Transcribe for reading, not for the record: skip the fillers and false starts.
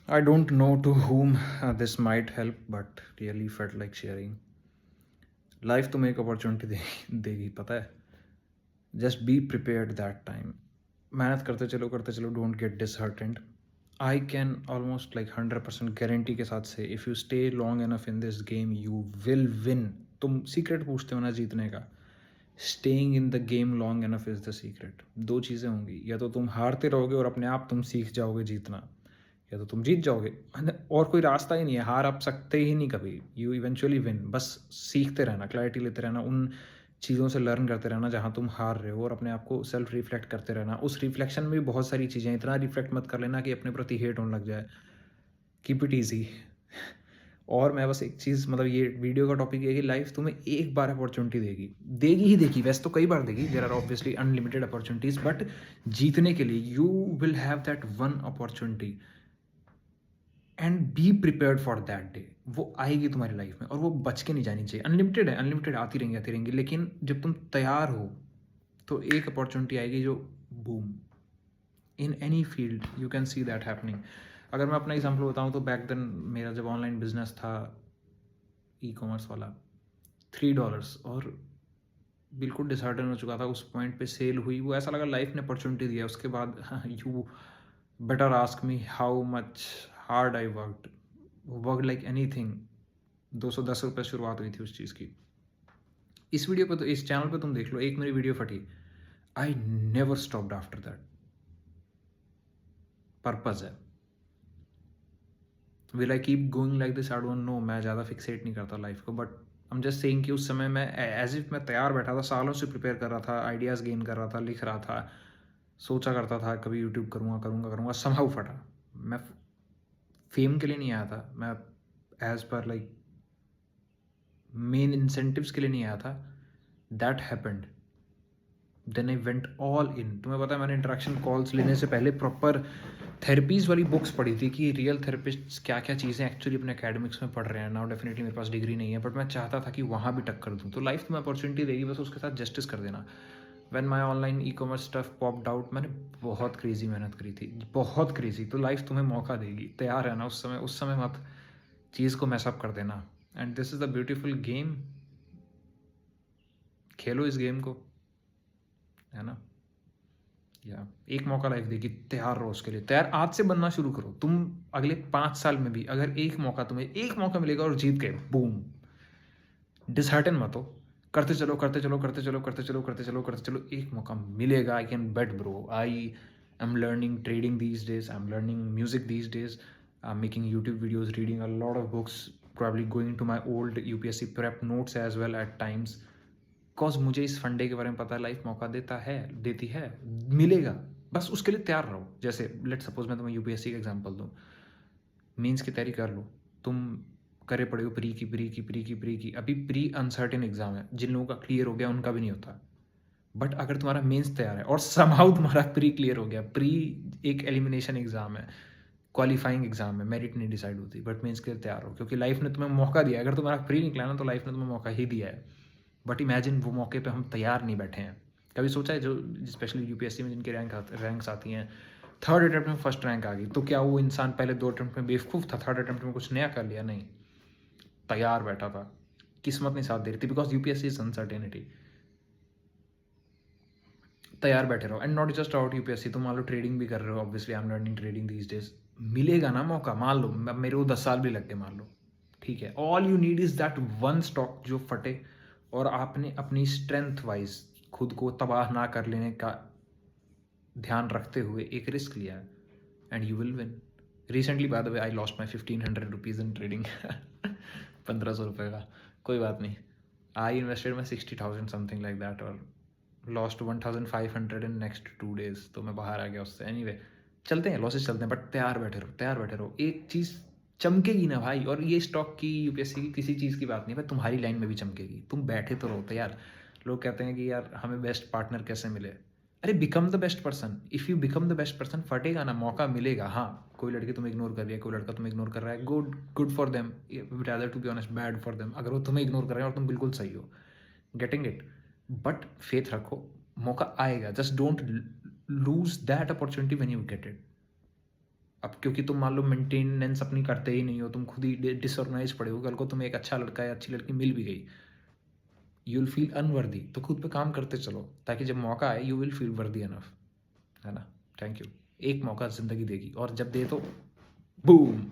I don't know to whom this might help, but really felt like sharing. Life तुम्हें एक opportunity देगी पता है. Just be prepared that time. मेहनत करते चलो don't get disheartened. I can almost like 100% guarantee के साथ से if you stay long enough in this game you will win. तुम सीक्रेट पूछते हो ना जीतने का. Staying in the game long enough is the secret. दो चीज़ें होंगी, या तो तुम हारते रहोगे और अपने आप तुम सीख जाओगे जीतना, या तो तुम जीत जाओगे. और कोई रास्ता ही नहीं है. हार आप सकते ही नहीं कभी. You eventually win. बस सीखते रहना, क्लैरिटी लेते रहना, उन चीज़ों से लर्न करते रहना जहाँ तुम हार रहे हो, और अपने आप को सेल्फ रिफ्लेक्ट करते रहना. उस रिफ्लेक्शन में भी बहुत सारी चीज़ें. इतना रिफ्लेक्ट मत कर लेना कि अपने प्रति हेट होने लग जाए. Keep it easy. और मैं बस एक चीज़, मतलब ये वीडियो का टॉपिक है कि लाइफ तुम्हें एक बार अपॉर्चुनिटी देगी, देगी ही देगी. वैसे तो कई बार देगी. There are obviously unlimited opportunities, but जीतने के लिए you will have that one opportunity and be prepared for that day. वो आएगी तुम्हारी लाइफ में और वो बच के नहीं जानी चाहिए. अनलिमिटेड है, अनलिमिटेड आती रहेंगी, लेकिन जब तुम तैयार हो तो एक अपॉर्चुनिटी आएगी जो boom. In any field you can see that happening. अगर मैं अपना एग्जाम्पल बताऊँ तो बैक देन मेरा जब ऑनलाइन बिजनेस था, ई कॉमर्स वाला, $3, और बिल्कुल डिसहार्टन हो चुका था. उस पॉइंट पे सेल हुई, वो ऐसा लगा लाइफ ने अपॉर्चुनिटी दिया. उसके बाद you better ask me how much hard I work like any thing. $210 शुरुआत हुई थी उस चीज़ की. इस वीडियो पे तो, इस चैनल पे तुम देख लो, एक मेरी वीडियो फटी. I never stopped after that. Purpose है. Will I keep going like this, I don't know. मैं ज़्यादा फिक्सेट नहीं करता लाइफ को, but I am just saying कि उस समय मैं एज इफ मैं तैयार बैठा था, सालों से प्रिपेयर कर रहा था, आइडियाज़ गेन कर रहा था, लिख रहा था, सोचा करता था कभी यूट्यूब करूँगा करूँगा करूँगा. समहाउ फटा. मैं फेम के लिए नहीं आया था. मैं as per like main incentives के लिए नहीं आया था. That happened. Then I went all in. तुम्हें पता है मैंने इंटरेक्शन कॉल्स लेने से पहले प्रॉपर थेरेपीज़ वाली बुक्स पढ़ी थी कि रियल थेरेपिस्ट क्या क्या चीज़ें एक्चुअली अपने एकेडमिक्स में पढ़ रहे हैं. नाउ डेफिनेटली मेरे पास डिग्री नहीं है, बट मैं चाहता था कि वहाँ भी टक्कर दूँ. तो लाइफ तुम्हें अपॉर्चुनिटी देगी, बस उसके साथ जस्टिस कर देना. When my online e commerce stuff popped out, मैंने बहुत क्रेजी मेहनत करी थी, बहुत क्रेजी. तो लाइफ तुम्हें मौका देगी. तैयार है ना उस समय मत चीज़ को मैसअप कर देना. And this is the beautiful game. खेलो इस गेम को, है ना. या एक मौका लाइफ देगी. तैयार रहो उसके लिए. तैयार आज से बनना शुरू करो. तुम अगले 5 साल में भी अगर एक मौका मिलेगा और जीत गए, बूम. डिसहार्टन मत हो. करते चलो करते चलो करते चलो करते चलो करते चलो करते चलो. एक मौका मिलेगा. I can bet bro. I am learning trading these days, I am learning music these days, I am making YouTube videos, reading a lot of books, probably going to my old UPSC prep notes as well at times. Because मुझे इस फंडे के बारे में पता है. Life मौका देती है, मिलेगा. बस उसके लिए तैयार रहो. जैसे लेट सपोज मैं तुम्हें यूपीएससी का एग्जांपल दूँ. मीन्स की तैयारी कर लो. तुम करे पड़े हो प्री की. अभी प्री अनसर्टेन एग्जाम है. जिन लोगों का क्लियर हो गया उनका भी नहीं होता. बट अगर तुम्हारा मेंस तैयार है और समहाउ तुम्हारा प्री क्लियर हो गया, प्री एक एलिमिनेशन एग्जाम है, क्वालिफाइंग एग्जाम है, मेरिट नहीं डिसाइड होती, बट मेंस के लिए तैयार हो, क्योंकि लाइफ ने तुम्हें मौका दिया. अगर तुम्हारा प्री निकला ना तो लाइफ ने तुम्हें मौका ही दिया है. बट इमेजिन वो मौके पे हम तैयार नहीं बैठे हैं. कभी सोचा है जो स्पेशली यूपीएससी में जिनकी रैंक्स आती हैं, थर्ड अटैम्प्ट में फर्स्ट रैंक आ गई, तो क्या वो इंसान पहले 2 अटैम्प्ट में बेवकूफ़ था, थर्ड अटैम्प्ट में कुछ नया कर लिया? नहीं. तैयार बैठा था. किस्मत नहीं साथ दे रही थी, बिकॉज यूपीएससी इज अनसर्टेनिटी. तैयार बैठे रहो. And not just out UPSC. तुम मान लो ट्रेडिंग भी कर रहे हो. Obviously I am learning trading these days. मिलेगा ना मौका. मान लो मेरे को 10 साल भी लग गए, मान लो, ठीक है. All you need is that one stock जो फटे, और आपने अपनी स्ट्रेंथ वाइज खुद को तबाह ना कर लेने का ध्यान रखते हुए एक रिस्क लिया है, and you will win. Recently by the way I lost my 1500 rupees in trading. 1500 रुपये का. कोई बात नहीं. I invested my 60,000 something like that, और लॉस्ट 1500 इन नेक्स्ट 2 days. तो मैं बाहर आ गया उससे. एनीवे, चलते हैं, लॉसेस चलते हैं, बट तैयार बैठे रहो. तैयार बैठे रहो. एक चीज़ चमकेगी ना भाई. और ये स्टॉक की, यूपीएससी की, किसी चीज़ की बात नहीं भाई, तुम्हारी लाइन में भी चमकेगी. तुम बैठे तो रहो तैयार. लोग कहते हैं कि यार हमें बेस्ट पार्टनर कैसे मिले. अरे become the best person. If you become the best person, फटेगा ना, मौका मिलेगा. हाँ, कोई लड़की तुम्हें इग्नोर कर रही है, कोई लड़का तुम्हें इग्नोर कर रहा है, good good for them, rather to be honest bad for them. अगर वो तुम्हें इग्नोर कर रहे हैं और तुम बिल्कुल सही हो, गेटिंग इट. बट फेथ रखो, मौका आएगा. Just don't lose that opportunity when you get it. अब क्योंकि तुम मान लो मेंटेनेंस अपनी करते ही नहीं हो, तुम खुद ही डिसऑर्गेनाइज पड़े हो, कल को तुम्हें एक अच्छा लड़का या अच्छी लड़की मिल भी गई, यू विल फील अनवर्दी। तो खुद पे काम करते चलो, ताकि जब मौका आए यू विल फील वर्दी एनफ, है ना। Thank you. एक मौका ज़िंदगी देगी, और जब दे तो बूम